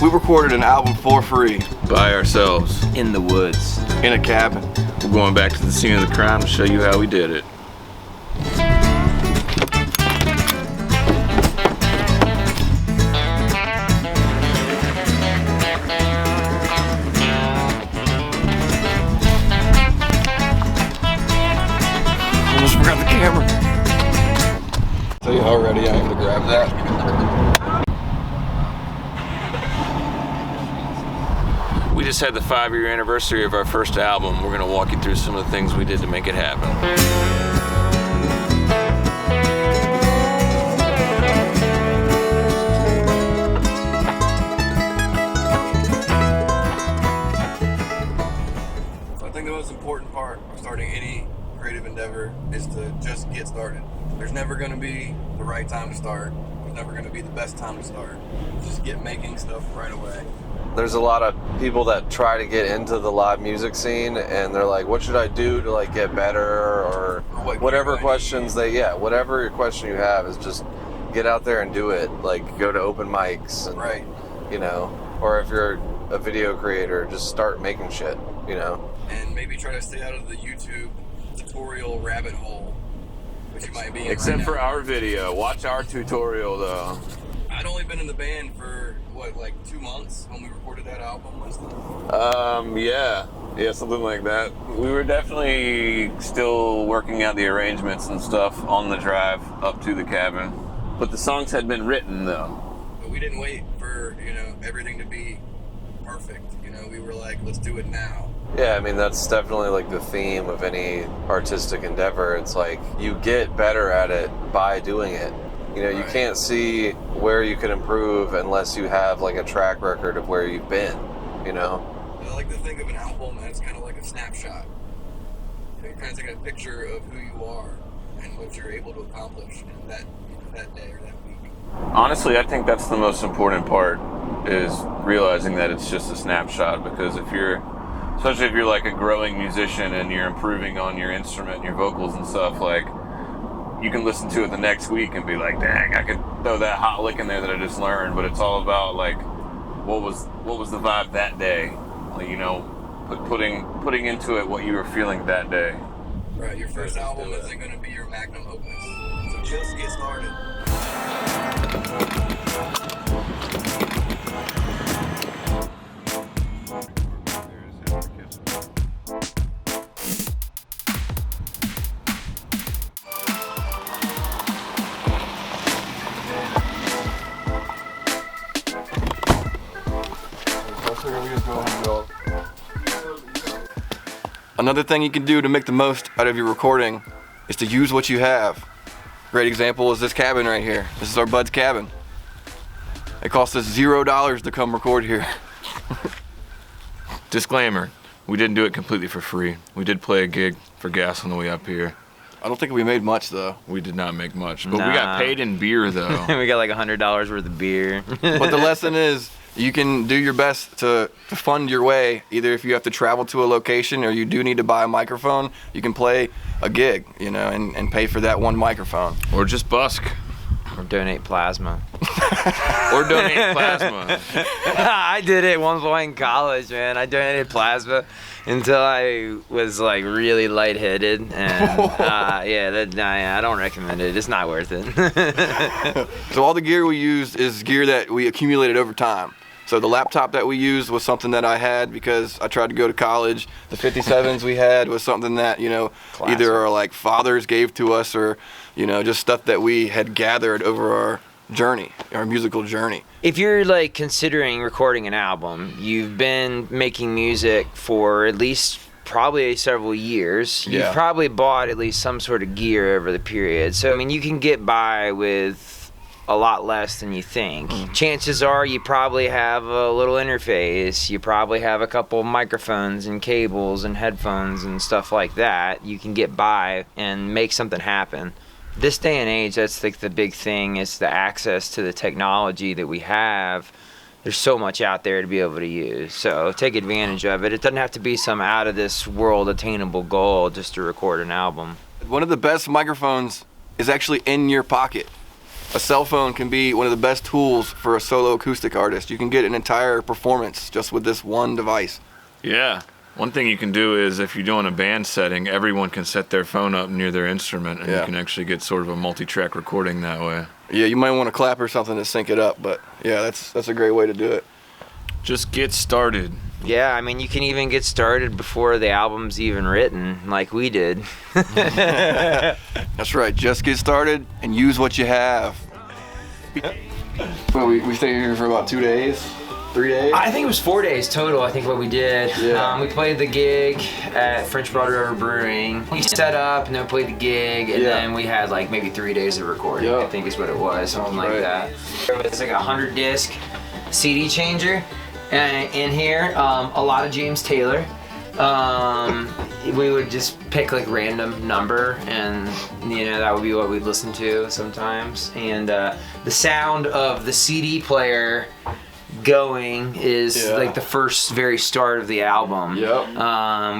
We recorded an album for free. By ourselves. In the woods. In a cabin. We're going back to the scene of the crime to show you how we did it. Almost forgot the camera. Tell you how ready I am to grab that. We just had the 5-year anniversary of our first album. We're gonna walk you through some of the things we did to make it happen. So I think the most important part of starting any creative endeavor is to just get started. There's never gonna be the right time to start. There's never gonna be the best time to start. Just get making stuff right away. There's a lot of people that try to get into the live music scene and they're like, what should I do to like get better, or whatever questions whatever your question you have is just get out there and do it. Like go to open mics and, right. You know, or if you're a video creator, just start making shit, you know. And maybe try to stay out of the YouTube tutorial rabbit hole, which you might be in Except right for now. our video. Watch our tutorial though. I'd only been in the band for, like 2 months when we recorded that album, Winston? Yeah, something like that. We were definitely still working out the arrangements and stuff on the drive up to the cabin. But the songs had been written though. But we didn't wait for, everything to be perfect. We were like, let's do it now. Yeah, I mean, that's definitely like the theme of any artistic endeavor. It's like you get better at it by doing it. You can't see where you can improve unless you have like a track record of where you've been, I like to think of an album as kind of like a snapshot. You're kind of taking a picture of who you are and what you're able to accomplish in that day or that week. Honestly, I think that's the most important part, is realizing that it's just a snapshot, because especially if you're like a growing musician and you're improving on your instrument and your vocals and stuff, like, you can listen to it the next week and be like, dang, I could throw that hot lick in there that I just learned. But it's all about like, what was the vibe that day? Like, putting into it what you were feeling that day. Right, your first album isn't going to be your magnum opus. So just get started. Another thing you can do to make the most out of your recording is to use what you have. Great example is this cabin right here. This is our bud's cabin. It cost us $0 to come record here. Disclaimer, we didn't do it completely for free. We did play a gig for gas on the way up here. I don't think we made much though. We did not make much, but we got paid in beer though. We got like $100 worth of beer. But the lesson is, you can do your best to fund your way. Either if you have to travel to a location or you do need to buy a microphone, you can play a gig, and pay for that one microphone. Or just busk. Or donate plasma. Or donate plasma. I did it one point in college, man. I donated plasma until I was like really lightheaded, and I don't recommend it. It's not worth it. So all the gear we used is gear that we accumulated over time. So the laptop that we used was something that I had because I tried to go to college. The 57s we had was something that, either our like fathers gave to us or, just stuff that we had gathered over our journey, our musical journey. If you're like considering recording an album, you've been making music for at least probably several years. Yeah. You've probably bought at least some sort of gear over the period. So, you can get by with a lot less than you think. Chances are you probably have a little interface. You probably have a couple microphones and cables and headphones and stuff like that. You can get by and make something happen. This day and age, that's like the big thing, is the access to the technology that we have. There's so much out there to be able to use. So take advantage of it. It doesn't have to be some out of this world attainable goal just to record an album. One of the best microphones is actually in your pocket. a cell phone can be one of the best tools for a solo acoustic artist. You can get an entire performance just with this one device. Yeah. One thing you can do is if you're doing a band setting, everyone can set their phone up near their instrument, and you can actually get sort of a multi-track recording that way. Yeah, you might want to clap or something to sync it up, but yeah, that's a great way to do it. Just get started. Yeah, I mean, you can even get started before the album's even written, like we did. That's right. Just get started and use what you have. Well, we stayed here for about 2 days, 3 days. I think it was 4 days total. I think what we did. Yeah. We played the gig at French Broad River Brewing. We set up and then played the gig, and then we had like maybe 3 days of recording. I think is what it was, something like that. It's like a 100-disc CD changer. In here, a lot of James Taylor. We would just pick like random number, and that would be what we'd listen to sometimes. And the sound of the CD player going is like the first very start of the album. We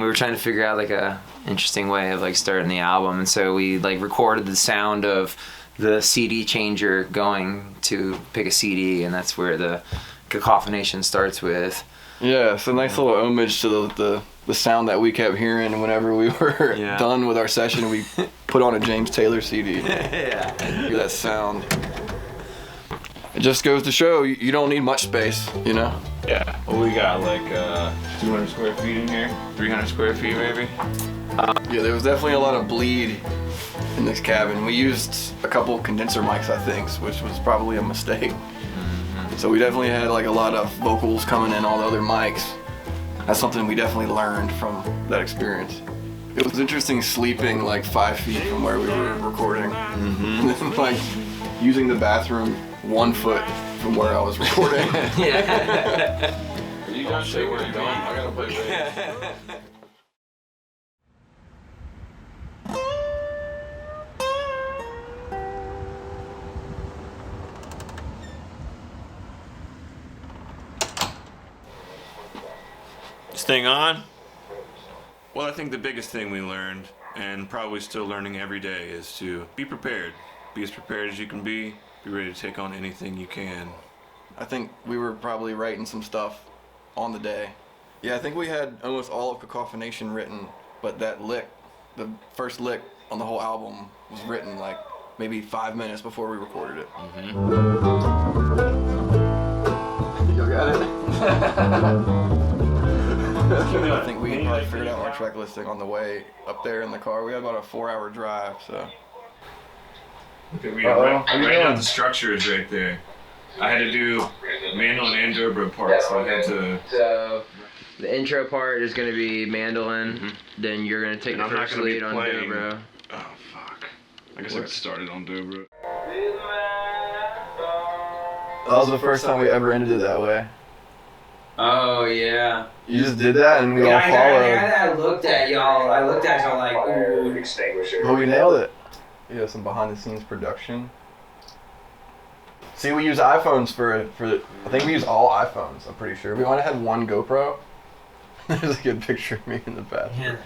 were trying to figure out like a interesting way of like starting the album, and so we like recorded the sound of the CD changer going to pick a CD, and that's where the cacophonation starts with. Yeah, it's a nice little homage to the sound that we kept hearing whenever we were done with our session. We put on a James Taylor CD. Hear that sound. It just goes to show you don't need much space, Yeah. Well, we got like 200 square feet in here, 300 square feet maybe. Yeah, there was definitely a lot of bleed in this cabin. We used a couple condenser mics, I think, which was probably a mistake. So we definitely had like a lot of vocals coming in all the other mics. That's something we definitely learned from that experience. It was interesting sleeping like 5 feet from where we were recording. Like using the bathroom 1 foot from where I was recording. You don't say where you're going. I gotta play bass. This thing on? Well, I think the biggest thing we learned, and probably still learning every day, is to be prepared. Be as prepared as you can be. Be ready to take on anything you can. I think we were probably writing some stuff on the day. Yeah, I think we had almost all of Cacophonation written, but that lick, the first lick on the whole album, was written like maybe 5 minutes before we recorded it. Y'all got it? I think we probably figured out our track listing on the way up there in the car. We had about a 4-hour drive, so. Okay, right now the structure is right there. I had to do mandolin and dobro parts, so I had to. So the intro part is going to be mandolin, then you're going to take the first lead on dobro. Oh fuck! I guess I started on dobro. That was the first time we ever ended it that way. Oh yeah. You just did that and we all followed. I looked at y'all like, ooh. But we nailed it. Yeah, some behind the scenes production. See, we use iPhones for I think we use all iPhones, I'm pretty sure. We only had one GoPro. There's a good picture of me in the bathroom.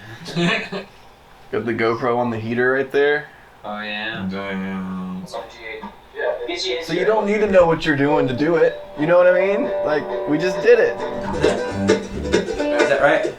Got the GoPro on the heater right there. Oh yeah. Damn. So you don't need to know what you're doing to do it. You know what I mean? Like, we just did it. Is that right?